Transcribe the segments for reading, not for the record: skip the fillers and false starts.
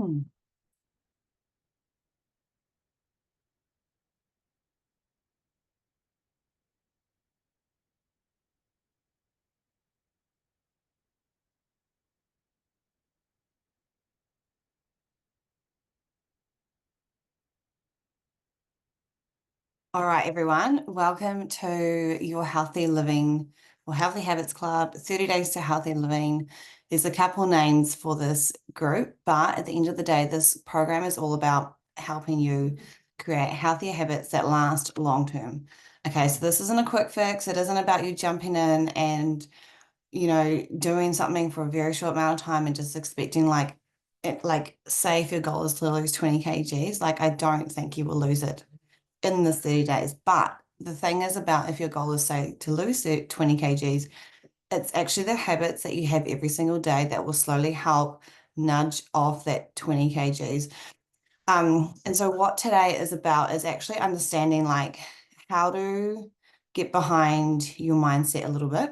Hmm. All right, everyone. Welcome to your Healthy Living or Healthy Habits Club, 30 Days to Healthy Living. There's a couple names for this group, but at the end of the day, this program is all about helping you create healthier habits that last long term. Okay, so this isn't a quick fix. It isn't about you jumping in and, doing something for a very short amount of time and just expecting say if your goal is to lose 20 kgs, like I don't think you will lose it in the 30 days. But the thing is about if your goal is, say, to lose 20 kgs, it's actually the habits that you have every single day that will slowly help nudge off that 20 kgs. And so what today is about is actually understanding like how to get behind your mindset a little bit,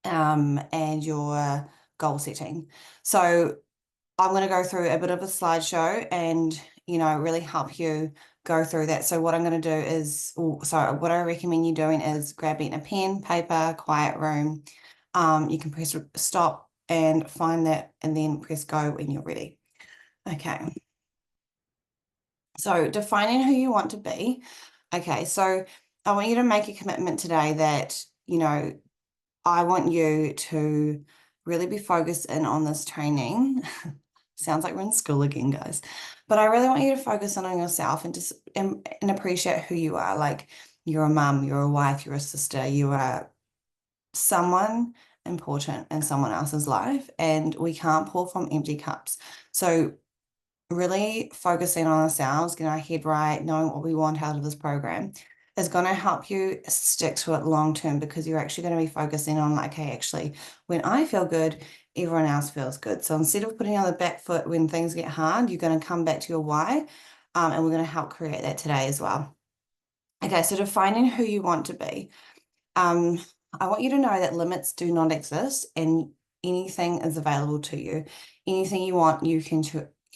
and your goal setting. So I'm going to go through a bit of a slideshow and, really help you go through that. So what I'm going to do is, what I recommend you doing is grabbing a pen, paper, quiet room. You can press stop and find that and then press go when you're ready. Okay. So defining who you want to be. Okay. So I want you to make a commitment today that, I want you to really be focused in on this training. Sounds like we're in school again, guys. But I really want you to focus in on yourself and just and appreciate who you are. Like you're a mum, you're a wife, you're a sister, you are someone important in someone else's life, and we can't pour from empty cups. So really focusing on ourselves, getting our head right, knowing what we want out of this program is going to help you stick to it long term because you're actually going to be focusing on like, hey, actually, when I feel good, everyone else feels good. So instead of putting on the back foot when things get hard, you're going to come back to your why, and we're going to help create that today as well. Okay, so defining who you want to be. Um, I want you to know that limits do not exist and anything is available to you. Anything you want, you can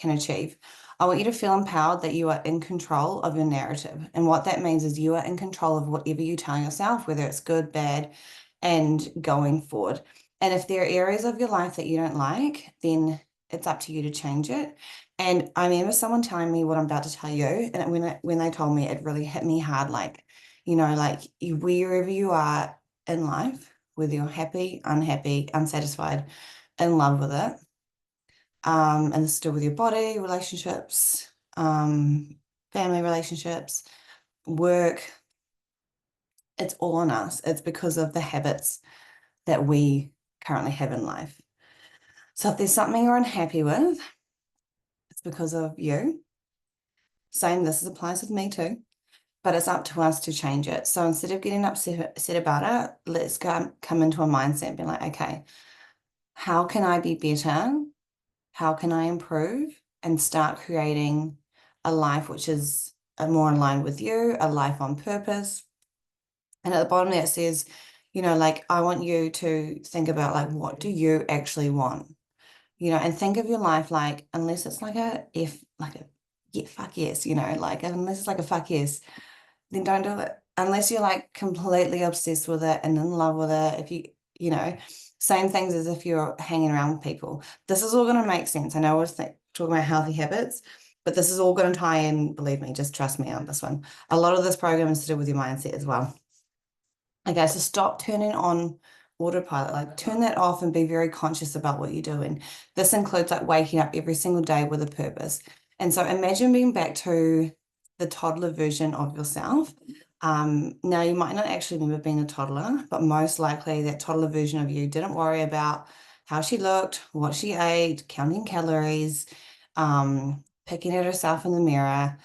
achieve. I want you to feel empowered that you are in control of your narrative. And what that means is you are in control of whatever you tell yourself, whether it's good, bad, and going forward. And if there are areas of your life that you don't like, then it's up to you to change it. And I remember someone telling me what I'm about to tell you, and when they told me, it really hit me hard. Like, wherever you are in life, whether you're happy, unhappy, unsatisfied, in love with it, and this is still with your body, relationships, family relationships, work, it's all on us. It's because of the habits that we currently have in life. So if there's something you're unhappy with, it's because of you. Same, this applies with me too, but it's up to us to change it. So instead of getting upset about it, let's come into a mindset and be like, okay, how can I be better? How can I improve and start creating a life which is more in line with you, a life on purpose? And at the bottom there it says, like I want you to think about like what do you actually want? And think of your life like unless it's like a yeah, fuck yes, like unless it's like a fuck yes, then don't do it. Unless you're like completely obsessed with it and in love with it. If same things as if you're hanging around with people. This is all going to make sense. I know I was talking about healthy habits, but this is all going to tie in. Believe me, just trust me on this one. A lot of this program is to do with your mindset as well. Okay, so stop turning on autopilot, like turn that off and be very conscious about what you're doing. This includes like waking up every single day with a purpose. And so imagine being back to the toddler version of yourself. Now you might not actually remember being a toddler, but most likely that toddler version of you didn't worry about how she looked, what she ate, counting calories, picking at herself in the mirror,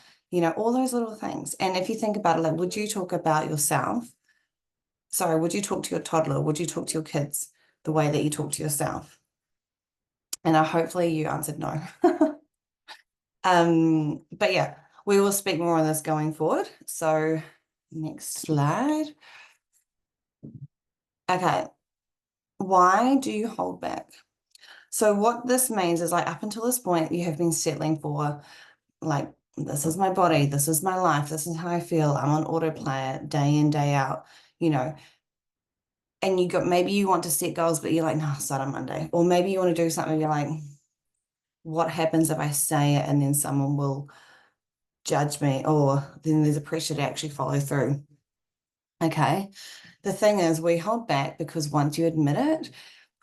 all those little things. And if you think about it, like, would you talk about yourself? Sorry, would you talk to your toddler? Would you talk to your kids the way that you talk to yourself? And hopefully you answered no. But yeah, we will speak more on this going forward. So next slide. Okay. Why do you hold back? So what this means is like up until this point, you have been settling for like, this is my body, this is my life, this is how I feel. I'm on autopilot day in, day out, you know. And maybe you want to set goals, but you're like, no, I'll start on Monday. Or maybe you want to do something, you're like, what happens if I say it and then someone will judge me, or then there's a pressure to actually follow through. Okay. The thing is, we hold back because once you admit it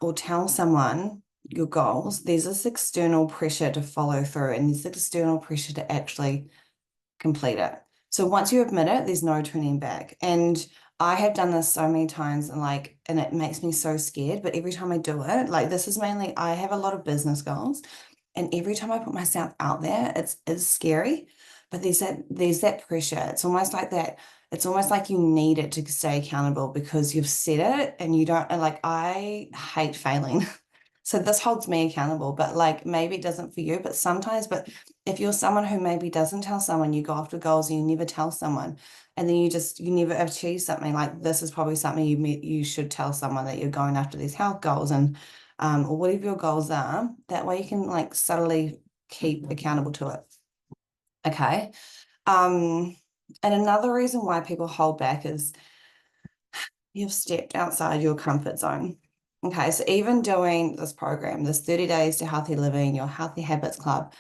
or tell someone your goals, there's this external pressure to follow through and there's external pressure to actually complete it. So once you admit it, there's no turning back. And I have done this so many times and it makes me so scared. But every time I do it, like this is mainly, I have a lot of business goals. And every time I put myself out there, it's scary. But there's that pressure. It's almost like that. It's almost like you need it to stay accountable because you've said it and you don't like, I hate failing. So this holds me accountable, but like maybe it doesn't for you, but sometimes, but if you're someone who maybe doesn't tell someone, you go after goals and you never tell someone, and then you never achieve something, like this is probably something you should tell someone that you're going after these health goals and or whatever your goals are. That way you can like subtly keep accountable to it. Okay. And another reason why people hold back is you've stepped outside your comfort zone. Okay, so even doing this program, this 30 days to healthy living, your healthy habits club,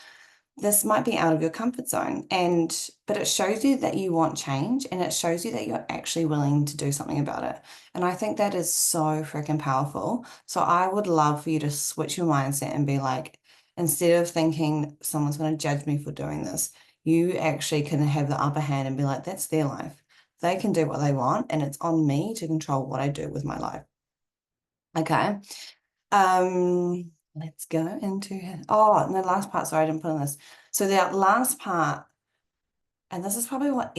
this might be out of your comfort zone. But it shows you that you want change and it shows you that you're actually willing to do something about it. And I think that is so freaking powerful. So I would love for you to switch your mindset and be like, instead of thinking someone's going to judge me for doing this, you actually can have the upper hand and be like, that's their life. They can do what they want, and it's on me to control what I do with my life. Okay. Let's go into and the last part, sorry, I didn't put on this. So the last part, and this is probably what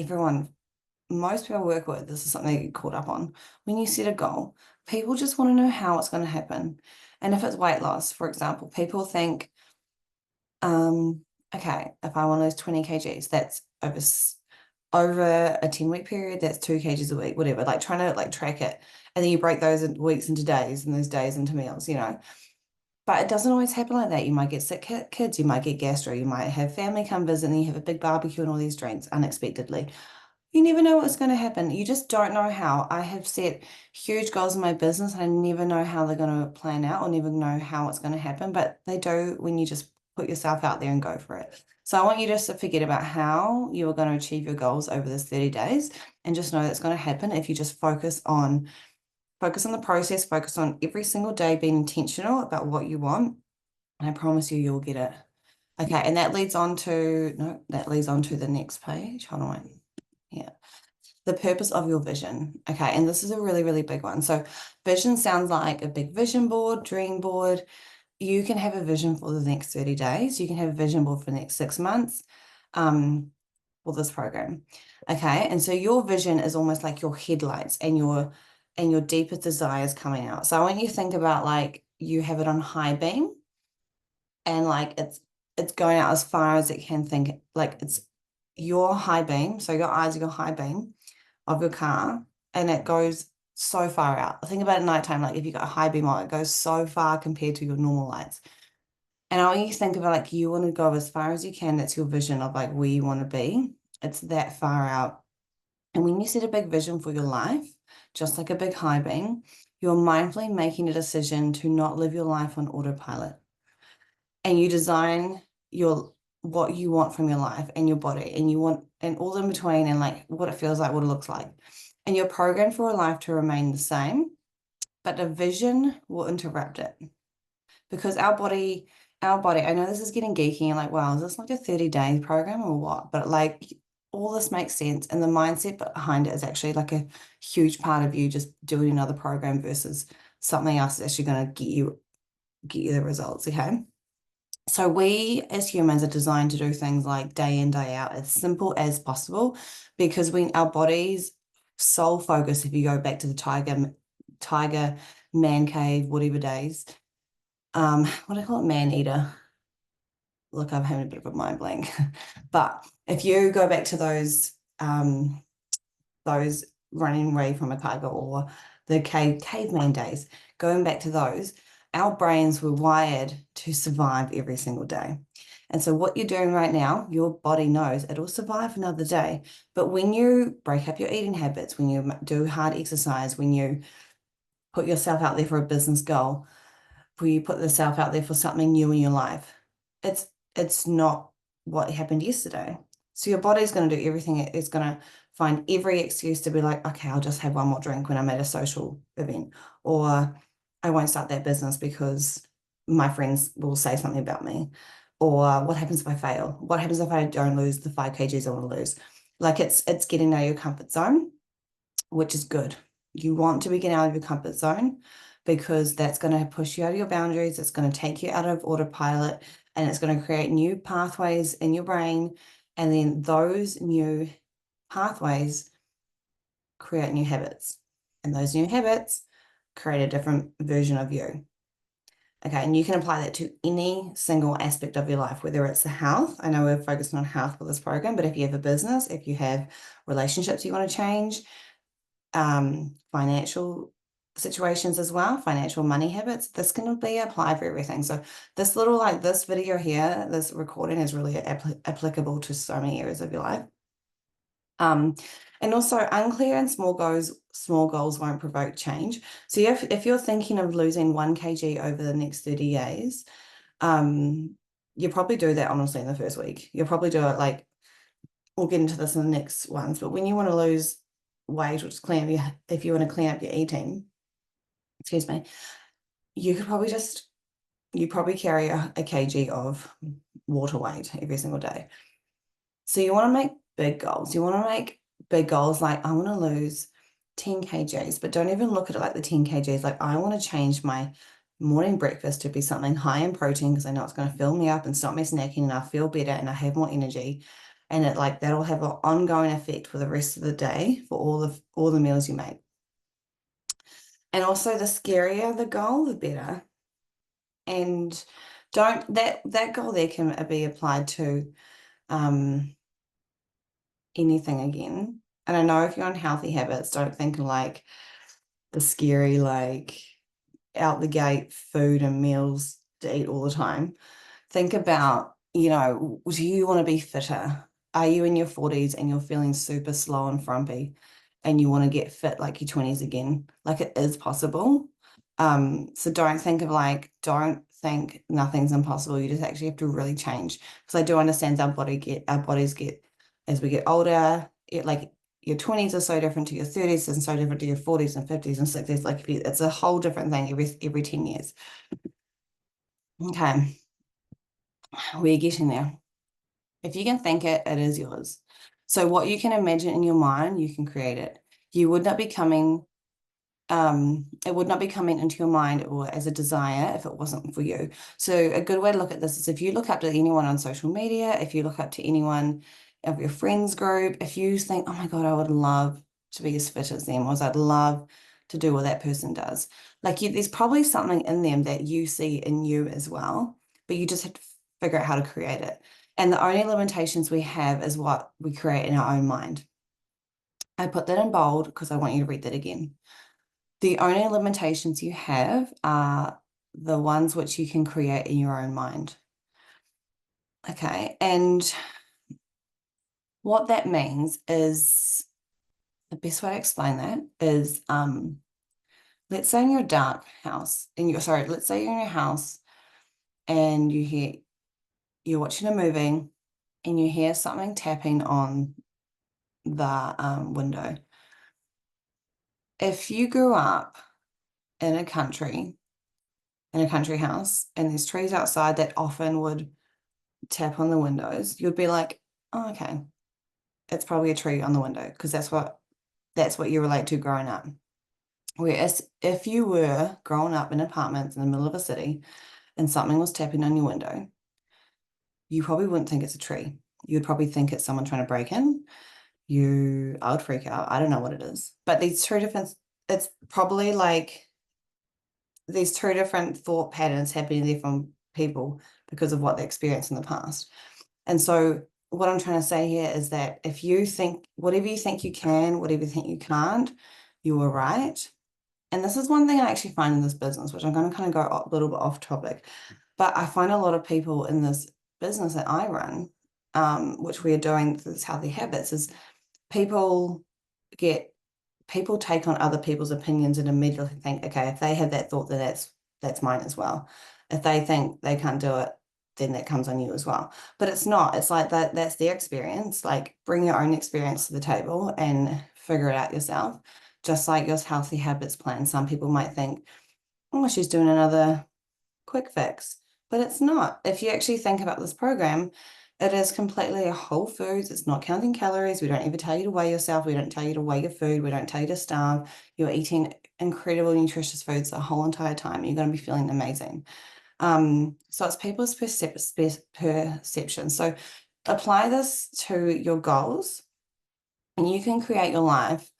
most people work with, this is something they get caught up on. When you set a goal, people just want to know how it's going to happen. And if it's weight loss, for example, people think, okay, if I want to lose 20 kgs, that's over a 10-week period, that's 2 kgs a week, whatever, like trying to like track it. And then you break those weeks into days and those days into meals, But it doesn't always happen like that. You might get sick kids, you might get gastro, you might have family come visit and you have a big barbecue and all these drinks unexpectedly. You never know what's going to happen. You just don't know how. I have set huge goals in my business and I never know how they're going to plan out or never know how it's going to happen, but they do when you just put yourself out there and go for it. So I want you just to forget about how you are going to achieve your goals over this 30 days and just know that's going to happen if you just focus on the process, focus on every single day being intentional about what you want. And I promise you'll get it. Okay, and that leads on to, no, that leads on to the next page. Hold on. Yeah. The purpose of your vision. Okay, and this is a really, really big one. So vision sounds like a big vision board, dream board. You can have a vision for the next 30 days. You can have a vision board for the next 6 months for this program. Okay, and so your vision is almost like your headlights and your deepest desires coming out. So I want you to think about like you have it on high beam and like it's going out as far as it can think, like it's your high beam. So your eyes are your high beam of your car and it goes so far out. Think about it at nighttime, like if you got a high beam on, it goes so far compared to your normal lights. And I want you to think about like you want to go as far as you can. That's your vision of like where you want to be. It's that far out. And when you set a big vision for your life, just like a big high beam, you're mindfully making a decision to not live your life on autopilot. And you design what you want from your life and your body and you want and all in between and like what it feels like, what it looks like. And you're programmed for a life to remain the same, but the vision will interrupt it. Because I know this is getting geeky and like, wow, is this like a 30-day program or what? But like all this makes sense. And the mindset behind it is actually like a huge part of you just doing another program versus something else that's actually going to get you the results. Okay. So we as humans are designed to do things like day in, day out, as simple as possible, because when our body's sole focus, if you go back to the tiger man cave, whatever days, what do I call it? Man eater. Look, I'm having a bit of a mind blank. But if you go back to those running away from a tiger or the caveman days, going back to those, Our brains were wired to survive every single day. And so what you're doing right now, your body knows it'll survive another day. But when you break up your eating habits, when you do hard exercise, when you put yourself out there for a business goal, when you put yourself out there for something new in your life, it's not what happened yesterday. So your body's going to do everything. It's going to find every excuse to be like, okay, I'll just have one more drink when I'm at a social event, or I won't start that business because my friends will say something about me. Or what happens if I fail? What happens if I don't lose the 5 kgs I want to lose? Like it's getting out of your comfort zone, which is good. You want to be getting out of your comfort zone because that's going to push you out of your boundaries. It's going to take you out of autopilot, and it's going to create new pathways in your brain. And then those new pathways create new habits. And those new habits create a different version of you. Okay, and you can apply that to any single aspect of your life, whether it's the health. I know we're focused on health with this program, but if you have a business, if you have relationships you want to change, financial situations as well, financial money habits, this can be applied for everything. So this little, like this video here, this recording is really applicable to so many areas of your life. And also unclear and small goals won't provoke change. So if you're thinking of losing 1 kg over the next 30 days, you probably do that honestly in the first week. You'll probably do it like, we'll get into this in the next ones, but when you want to lose weight, which is if you want to clean up your eating, excuse me, you probably carry a kg of water weight every single day. So you want to make big goals. You want to make big goals like, I want to lose 10 kgs, but don't even look at it like the 10 kgs. Like, I want to change my morning breakfast to be something high in protein because I know it's going to fill me up and stop me snacking, and I feel better and I have more energy. And that'll have an ongoing effect for the rest of the day for all the meals you make. And also, the scarier the goal, the better. And that goal there can be applied to anything again. And I know if you're on healthy habits, don't think of like the scary, like out the gate food and meals to eat all the time. Think about, do you want to be fitter? Are you in your 40s and you're feeling super slow and frumpy and you want to get fit like your 20s again? Like, it is possible. So don't think nothing's impossible. You just actually have to really change. Because I do understand our bodies get, as we get older, like your 20s are so different to your 30s and so different to your 40s and 50s and 60s. Like, it's a whole different thing every 10 years. Okay, we're getting there. If you can think it, it is yours. So what you can imagine in your mind, you can create it. It would not be coming into your mind or as a desire if it wasn't for you. So a good way to look at this is if you look up to anyone on social media, if you look up to anyone of your friends group, if you think, oh my God, I would love to be as fit as them, or I'd love to do what that person does. Like, there's probably something in them that you see in you as well, but you just have to figure out how to create it. And the only limitations we have is what we create in our own mind. I put that in bold because I want you to read that again. The only limitations you have are the ones which you can create in your own mind. Okay, and what that means is, the best way to explain that is, let's say in your dark house, let's say you're in your house and you're watching a movie and you hear something tapping on the window. If you grew up in a country house, and there's trees outside that often would tap on the windows, you'd be like, oh, okay, it's probably a tree on the window, because that's what you relate to growing up. Whereas if you were growing up in apartments in the middle of a city and something was tapping on your window, you probably wouldn't think it's a tree. You'd probably think it's someone trying to break in. I would freak out. I don't know what it is. But it's probably like these two different thought patterns happening there from people because of what they experienced in the past. And so what I'm trying to say here is that if you think, whatever you think you can, whatever you think you can't, you are right. And this is one thing I actually find in this business, which I'm going to kind of go a little bit off topic, but I find a lot of people in this business that I run, which we are doing this healthy habits, is people get people take on other people's opinions and immediately think, okay, if they have that thought, then that's mine as well. If they think they can't do it, then that comes on you as well. But it's not. It's like that's their experience. Like bring your own experience to the table and figure it out yourself. Just like your healthy habits plan. Some people might think, oh, she's doing another quick fix, but it's not. If you actually think about this program, it is completely a whole foods. It's not counting calories. We don't ever tell you to weigh yourself. We don't tell you to weigh your food. We don't tell you to starve. You're eating incredible, nutritious foods the whole entire time. You're going to be feeling amazing. So it's people's perception. So apply this to your goals, and you can create your life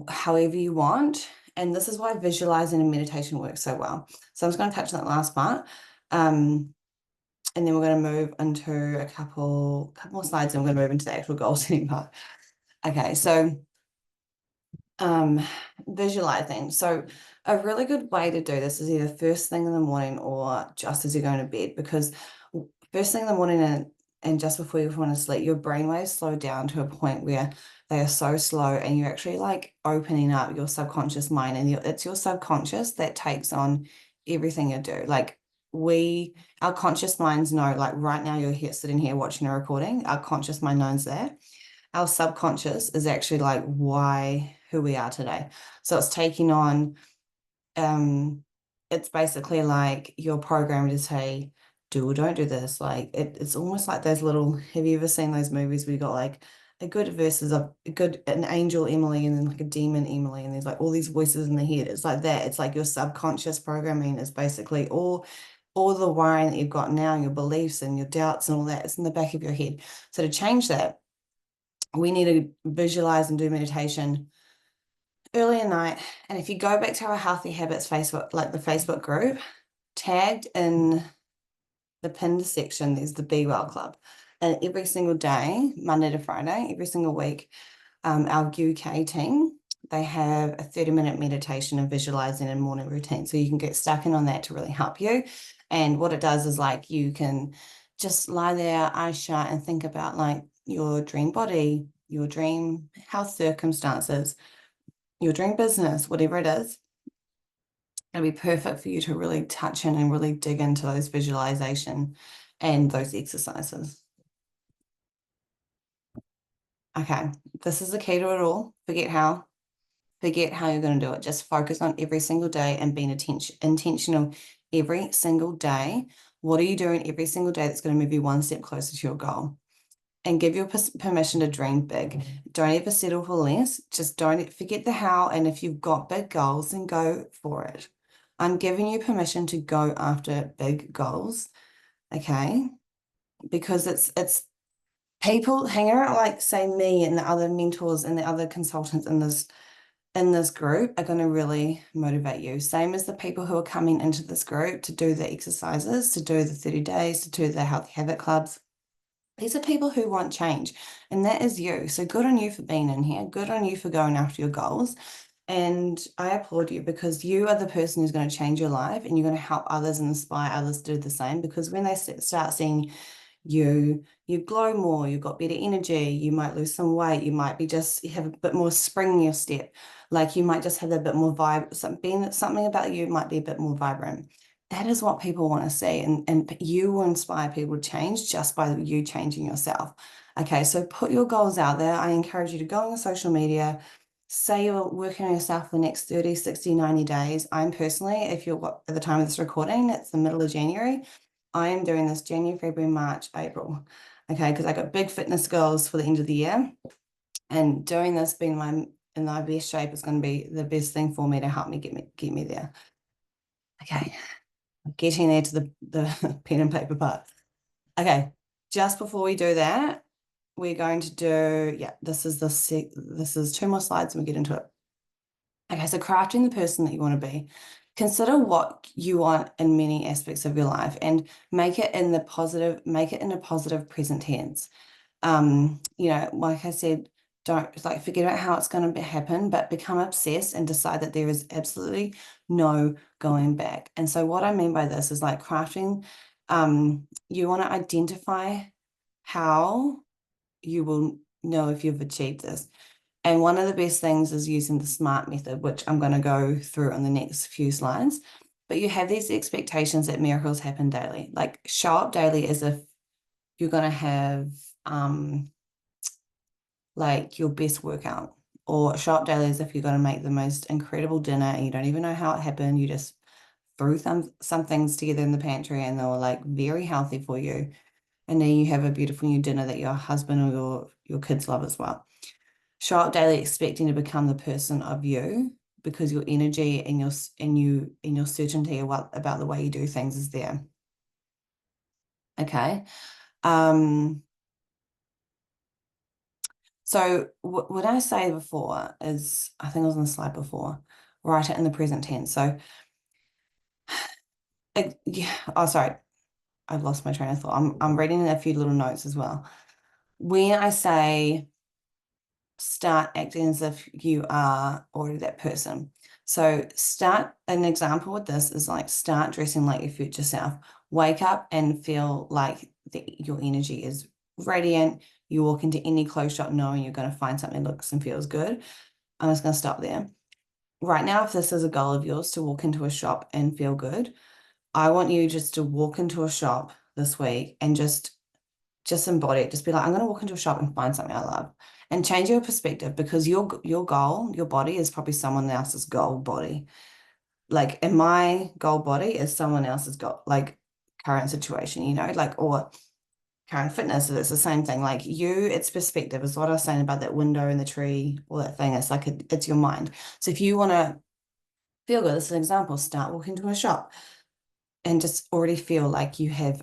however you want. And this is why visualizing and meditation works so well. So I'm just going to touch on that last part. And then we're going to move into a couple more slides, and we're going to move into the actual goal setting part. Okay, so visualizing. So a really good way to do this is either first thing in the morning or just as you're going to bed, because first thing in the morning and just before you want to sleep, your brainwaves slow down to a point where they are so slow, and you're actually like opening up your subconscious mind, and it's your subconscious that takes on everything you do. Like our conscious minds know, like right now you're here sitting here watching a recording, our conscious mind knows that. Our subconscious is actually like who we are today. So it's taking on, it's basically like you're programmed to say, do or don't do this. Like it's almost like those little, have you ever seen those movies where you got like a good versus an angel Emily and then like a demon Emily, and there's like all these voices in the head. It's like that. It's like your subconscious programming is basically all the wiring that you've got now, your beliefs and your doubts and all that, it's in the back of your head. So to change that, we need to visualize and do meditation early at night. And if you go back to our Healthy Habits Facebook, like the Facebook group, tagged in the pinned section, there's the Be Well Club. And every single day, Monday to Friday, every single week, our UK team, they have a 30-minute meditation and visualizing and morning routine. So you can get stuck in on that to really help you. And what it does is like you can just lie there, eyes shut, and think about like your dream body, your dream health circumstances, your dream business, whatever it is. It'll be perfect for you to really touch in and really dig into those visualization and those exercises. Okay, this is the key to it all. Forget how you're going to do it. Just focus on every single day and being intentional every single day. What are you doing every single day that's going to move you one step closer to your goal? And give your permission to dream big. Don't ever settle for less. Just don't forget the how. And if you've got big goals, then go for it. I'm giving you permission to go after big goals. Okay. Because it's people hanging around like say me and the other mentors and the other consultants in this group are going to really motivate you. Same as the people who are coming into this group to do the exercises, to do the 30 days, to do the healthy habit clubs. These are people who want change, and that is you. So good on you for being in here. Good on you for going after your goals. And I applaud you because you are the person who's going to change your life, and you're going to help others and inspire others to do the same, because when they start seeing you glow more, you've got better energy, you might lose some weight, you might be you have a bit more spring in your step, like you might just have a bit more vibe, something about you might be a bit more vibrant. That is what people want to see, and you will inspire people to change just by you changing yourself. Okay, so put your goals out there. I encourage you to go on your social media, say you're working on yourself for the next 30, 60, 90 days. I'm personally, if you're at the time of this recording, it's the middle of January. I am doing this January, February, March, April. Okay, because I got big fitness goals for the end of the year. And doing this, being in my best shape, is going to be the best thing for me to help me get me there. Okay, getting there to the pen and paper part. Okay, just before we do that, we're going to do, this is two more slides and we get into it. Okay, so crafting the person that you want to be. Consider what you want in many aspects of your life and make it in a positive present tense. Like I said, Don't like forget about how it's going to happen, but become obsessed and decide that there is absolutely no going back. And so what I mean by this is like crafting, you want to identify how you will know if you've achieved this. And one of the best things is using the SMART method, which I'm going to go through on the next few slides. But you have these expectations that miracles happen daily. Like show up daily as if you're going to have like your best workout, or show up daily as if you're going to make the most incredible dinner and you don't even know how it happened. You just threw some things together in the pantry and they were like very healthy for you. And then you have a beautiful new dinner that your husband or your kids love as well. Show up daily expecting to become the person of you, because your energy and your certainty about the way you do things is there. Okay. So what I say before is, I think I was on the slide before, write it in the present tense. So, yeah, oh, sorry, I've lost my train of thought. I'm reading a few little notes as well. When I say start acting as if you are already that person. So an example with this is like start dressing like your future self. Wake up and feel like your energy is radiant. You walk into any clothes shop knowing you're going to find something that looks and feels good. I'm just going to stop there. Right now, if this is a goal of yours to walk into a shop and feel good, I want you just to walk into a shop this week and just embody it. Just be like, I'm going to walk into a shop and find something I love, and change your perspective, because your goal, your body is probably someone else's goal body. Like, and my goal body is someone else's goal, like current situation, like, or current fitness. So it's the same thing. Like it's perspective is what I was saying about that window and the tree, all that thing. It's like, it's your mind. So if you want to feel good, this is an example, start walking to a shop and just already feel like you have,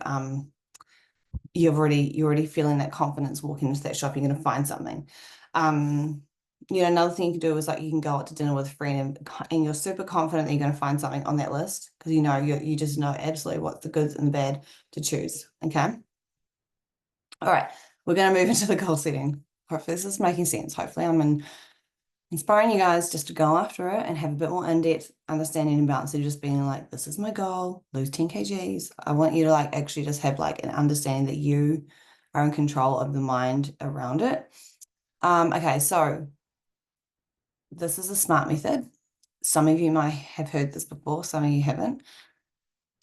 you're already feeling that confidence walking into that shop. You're going to find something. Another thing you can do is like you can go out to dinner with a friend and you're super confident that you're going to find something on that list, because you just know absolutely what's the good and the bad to choose. Okay. All right, we're going to move into the goal setting. Hopefully this is making sense. Hopefully I'm inspiring you guys just to go after it and have a bit more in-depth understanding about, instead of just being like, this is my goal, lose 10 kgs. I want you to like actually just have like an understanding that you are in control of the mind around it. Okay, so this is a SMART method. Some of you might have heard this before, some of you haven't.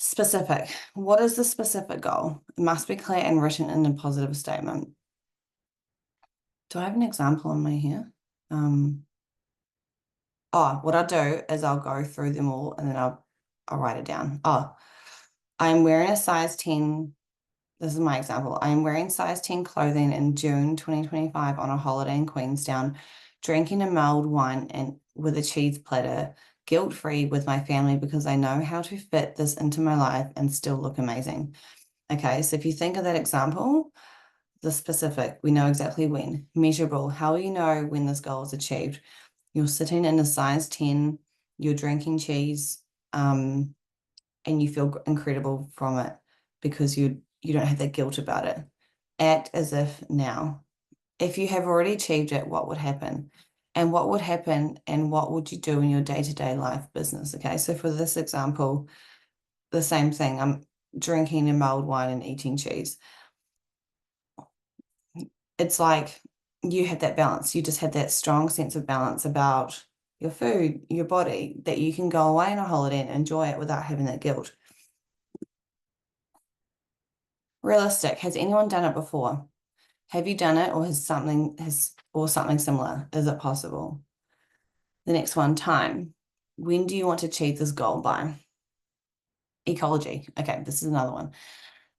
Specific. What is the specific goal? It must be clear and written in a positive statement. Do I have an example on my here? What I'll do is I'll go through them all and then I'll write it down. I'm wearing a size 10. This is my example. I'm wearing size 10 clothing in June 2025 on a holiday in Queenstown, drinking a mulled wine and with a cheese platter, guilt-free with my family, because I know how to fit this into my life and still look amazing. Okay, so if you think of that example, the specific, we know exactly when. Measurable, how will you know when this goal is achieved? You're sitting in a size 10, you're drinking cheese, and you feel incredible from it because you don't have that guilt about it. Act as if now. If you have already achieved it, what would happen? And what would happen and what would you do in your day-to-day life business? Okay, so for this example, the same thing. I'm drinking a mulled wine and eating cheese. It's like you have that balance. You just have that strong sense of balance about your food, your body, that you can go away on a holiday and enjoy it without having that guilt. Realistic. Has anyone done it before? Have you done it, or something similar? Is it possible? The next one, time. When do you want to achieve this goal by? Ecology. Okay, this is another one.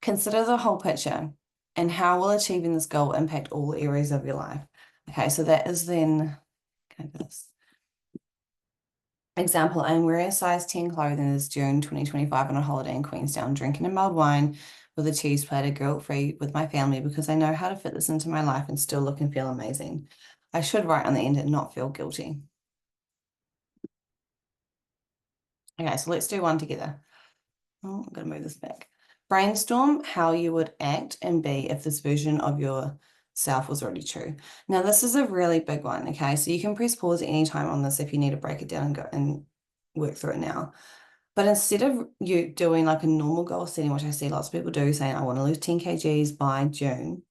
Consider the whole picture and how will achieving this goal impact all areas of your life? Okay, so that is then, okay, this. Example, I'm wearing a size 10 clothing this June 2025 on a holiday in Queenstown, drinking a mulled wine with a cheese platter, guilt-free with my family, because I know how to fit this into my life and still look and feel amazing. I should write on the end and not feel guilty. Okay, so let's do one together. Oh, I'm going to move this back. Brainstorm how you would act and be if this version of your self was already true. Now, this is a really big one, okay? So you can press pause at any time on this if you need to break it down and go and work through it now. But instead of you doing like a normal goal setting, which I see lots of people do, saying, I want to lose 10 kgs by June,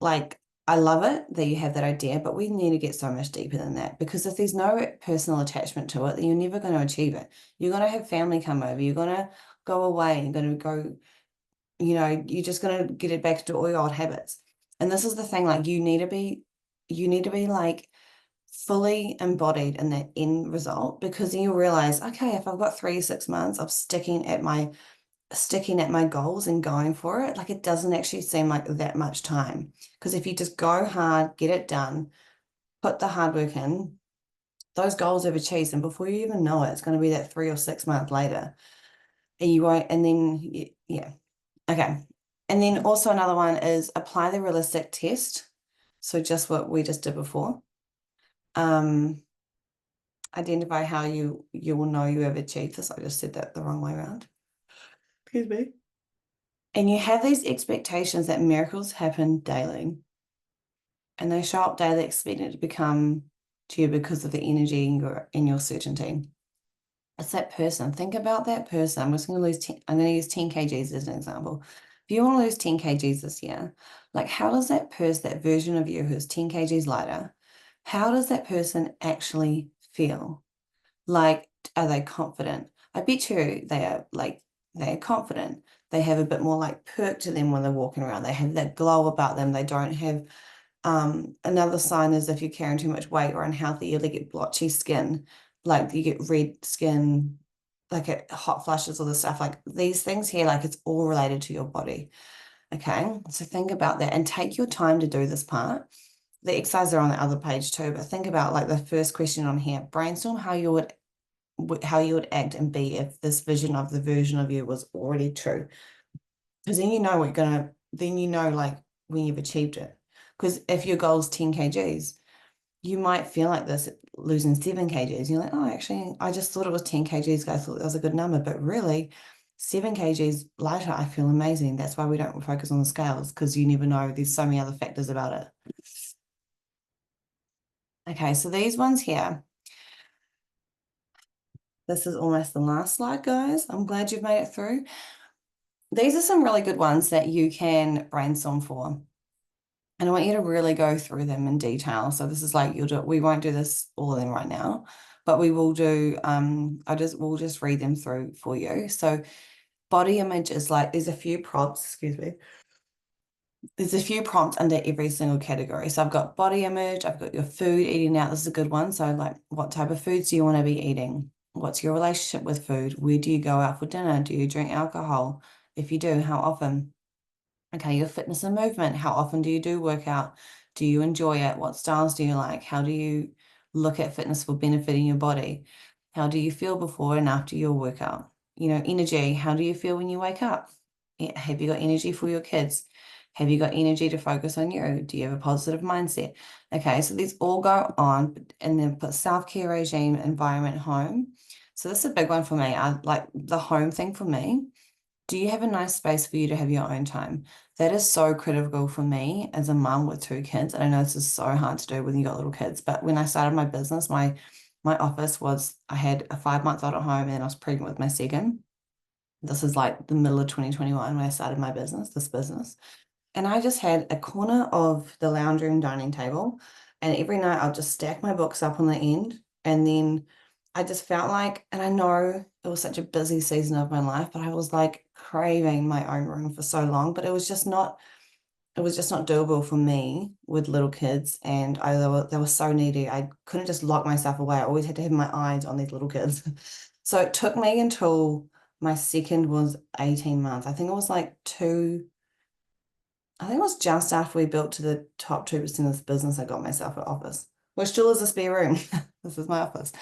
like, I love it that you have that idea, but we need to get so much deeper than that, because if there's no personal attachment to it, then you're never going to achieve it. You're going to have family come over, you're going to go away, you're going to go, you're just going to get it back to all your old habits. And this is the thing, like, you need to be like fully embodied in that end result, because then you'll realize, okay, if I've got 3 to 6 months of sticking at my goals and going for it, like, it doesn't actually seem like that much time. Because if you just go hard, get it done, put the hard work in, those goals have achieved, and before you even know it, it's going to be that 3 or 6 months later, and you won't. And then yeah, okay. And then also another one is apply the realistic test. So just what we just did before. Identify how you will know you have achieved this. I just said that the wrong way around. Excuse me. And you have these expectations that miracles happen daily, and they show up daily, expecting it to become to you because of the energy in your certainty. It's that person. Think about that person. I'm just going to I'm going to use 10 kgs as an example. If you want to lose 10 kgs this year, like, how does that person, that version of you who's 10 kgs lighter, how does that person actually feel? Like, are they confident? I bet you they're confident. They have a bit more like perk to them when they're walking around. They have that glow about them. They don't have another sign is if you're carrying too much weight or unhealthy, you get blotchy skin, like you get red skin, like hot flushes, all this stuff. Like, these things here, like, it's all related to your body. Okay, so think about that and take your time to do this part. The exercises are on the other page too, but think about, like, the first question on here. Brainstorm how you would act and be if this vision of the version of you was already true. Because then you know like, when you've achieved it. Because if your goal is 10 kgs, you might feel like this losing 7 kgs. You're like, oh, actually, I just thought it was 10 kgs. I thought that was a good number, but really 7 kgs lighter, I feel amazing. That's why we don't focus on the scales, because you never know. There's so many other factors about it. Okay, so these ones here, this is almost the last slide, guys. I'm glad you've made it through. These are some really good ones that you can brainstorm for. And I want you to really go through them in detail. So this is like, we won't do this all of them right now, but we will do, we'll just read them through for you. So body image is like, there's a few prompts, excuse me. There's a few prompts under every single category. So I've got body image, I've got your food, eating out. This is a good one. So, like, what type of foods do you want to be eating? What's your relationship with food? Where do you go out for dinner? Do you drink alcohol? If you do, how often? Okay, your fitness and movement. How often do you do workout? Do you enjoy it? What styles do you like? How do you look at fitness for benefiting your body? How do you feel before and after your workout? Energy. How do you feel when you wake up? Have you got energy for your kids? Have you got energy to focus on you? Do you have a positive mindset? Okay, so these all go on, and then put self-care regime, environment, home. So this is a big one for me. I like the home thing for me. Do you have a nice space for you to have your own time? That is so critical for me as a mum with 2 kids. And I know this is so hard to do when you got little kids, but when I started my business, my office was, I had a 5-month-old at home, and I was pregnant with my second. This is like the middle of 2021 when I started this business. And I just had a corner of the lounge room dining table, and every night I'll just stack my books up on the end. And then I just felt like, and I know it was such a busy season of my life, but I was like craving my own room for so long, but it was just not doable for me with little kids. And they were so needy. I couldn't just lock myself away. I always had to have my eyes on these little kids. So it took me until my second was 18 months. I think it was just after we built to the top 2% of this business, I got myself an office, which still is a spare room. This is my office.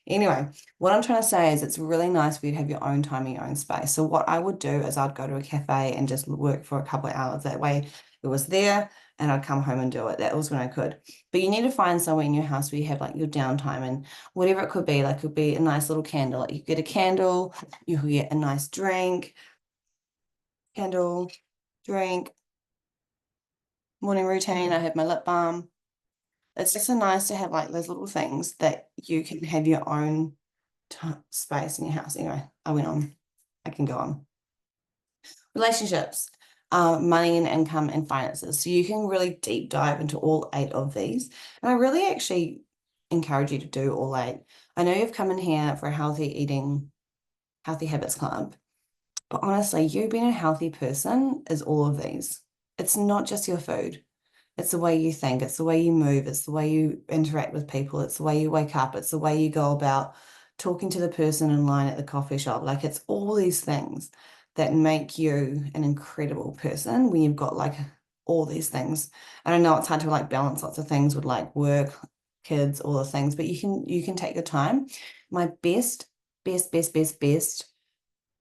Anyway, what I'm trying to say is it's really nice for you to have your own time in your own space. So what I would do is I'd go to a cafe and just work for a couple of hours. That way it was there, and I'd come home and do it. That was when I could. But you need to find somewhere in your house where you have like your downtime, and whatever it could be. Like, it could be a nice little candle. Like, you get a candle, you could get a nice drink, candle, drink, morning routine. I have my lip balm. It's just so nice to have like those little things that you can have your own space in your house. Anyway, I can go on. Relationships, money and income and finances. So you can really deep dive into all 8 of these. And I really actually encourage you to do all 8. I know you've come in here for a healthy eating, healthy habits club, but honestly, you being a healthy person is all of these. It's not just your food. It's the way you think, it's the way you move, it's the way you interact with people, it's the way you wake up, it's the way you go about talking to the person in line at the coffee shop. Like it's all these things that make you an incredible person when you've got like all these things. And I know it's hard to like balance lots of things with like work, kids, all the things, but you can take your time. My best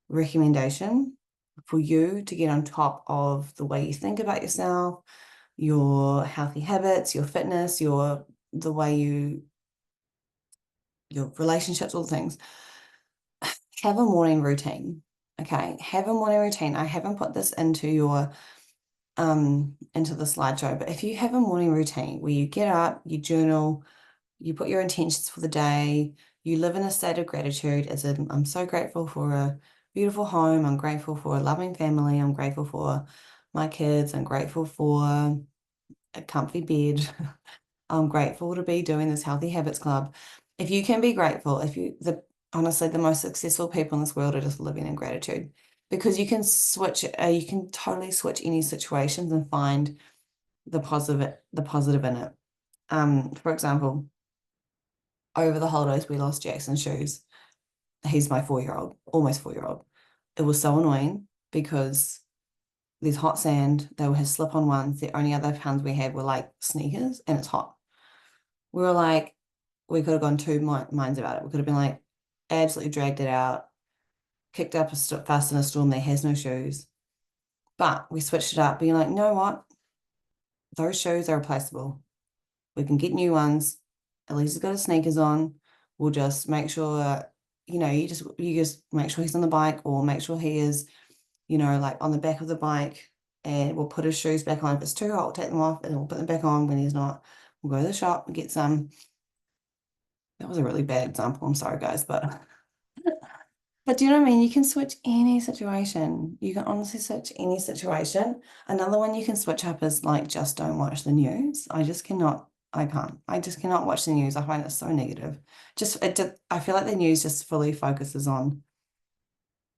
recommendation for you to get on top of the way you think about yourself, your healthy habits, your fitness, the way your relationships, all the things. Have a morning routine. Okay, have a morning routine. I haven't put this into into the slideshow, but if you have a morning routine where you get up, you journal, you put your intentions for the day, you live in a state of gratitude, as in I'm so grateful for a beautiful home, I'm grateful for a loving family, I'm grateful for my kids, I'm grateful for a comfy bed. I'm grateful to be doing this Healthy Habits Club. If you can be grateful, honestly, the most successful people in this world are just living in gratitude because you can totally switch any situations and find the positive in it. For example, over the holidays, we lost Jackson's shoes. He's my 4-year-old, almost 4-year-old. It was so annoying because there's hot sand. They were his slip-on ones. The only other pants we had were like sneakers, and it's hot. We were like, we could have gone two minds about it. We could have been like, absolutely dragged it out, kicked up fast in a storm that has no shoes. But we switched it up, being like, you know what? Those shoes are replaceable. We can get new ones. At least he's got his sneakers on. We'll just make sure, you just make sure he's on the bike or make sure he is, like on the back of the bike, and we'll put his shoes back on. If it's too hot, we'll take them off and we'll put them back on when he's not. We'll go to the shop and get some. That was a really bad example. I'm sorry, guys, but do you know what I mean? You can switch any situation. You can honestly switch any situation. Another one you can switch up is like just don't watch the news. I can't. I just cannot watch the news. I find it so negative. I feel like the news just fully focuses on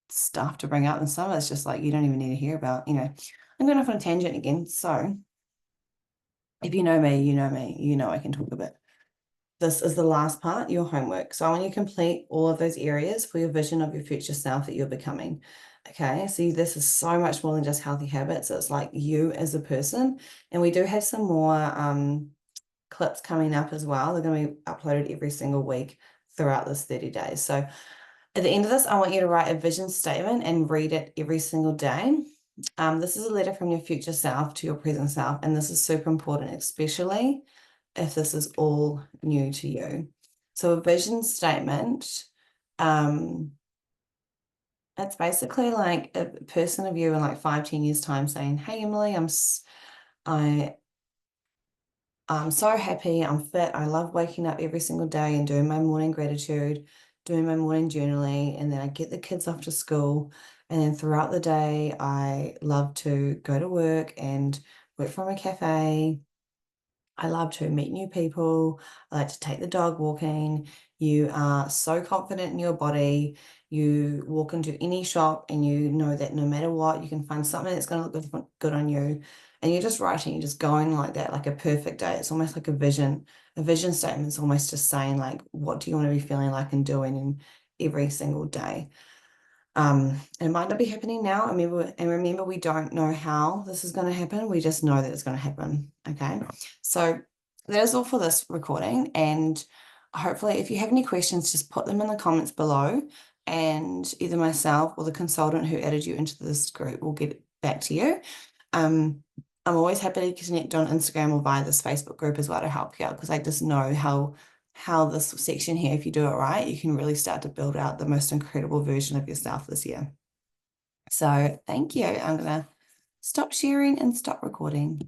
stuff to bring up, and some of it's just like you don't even need to hear about. I'm going off on a tangent again. So if you know me, you know me. You know I can talk a bit. This is the last part, your homework. So I want you to complete all of those areas for your vision of your future self that you're becoming. Okay, so this is so much more than just healthy habits. It's like you as a person. And we do have some more clips coming up as well. They're going to be uploaded every single week throughout this 30 days. So at the end of this, I want you to write a vision statement and read it every single day. This is a letter from your future self to your present self, and this is super important, especially if this is all new to you. So a vision statement, it's basically like a person of you in like 5-10 years time saying, hey, Emily, I'm so happy, I'm fit, I love waking up every single day and doing my morning gratitude, doing my morning journaling, and then I get the kids off to school, and then throughout the day, I love to go to work and work from a cafe. I love to meet new people. I like to take the dog walking. You are so confident in your body. You walk into any shop and you know that no matter what, you can find something that's going to look good on you. And you're just writing, you're just going like that, like a perfect day. It's almost like a vision. A vision statement is almost just saying like, what do you want to be feeling like and doing in every single day? It might not be happening now. Remember, we don't know how this is going to happen. We just know that it's going to happen. Okay. So that is all for this recording. And hopefully, if you have any questions, just put them in the comments below. And either myself or the consultant who added you into this group will get back to you. I'm always happy to connect on Instagram or via this Facebook group as well to help you out, because I just know how this section here, if you do it right, you can really start to build out the most incredible version of yourself this year. So thank you. I'm going to stop sharing and stop recording.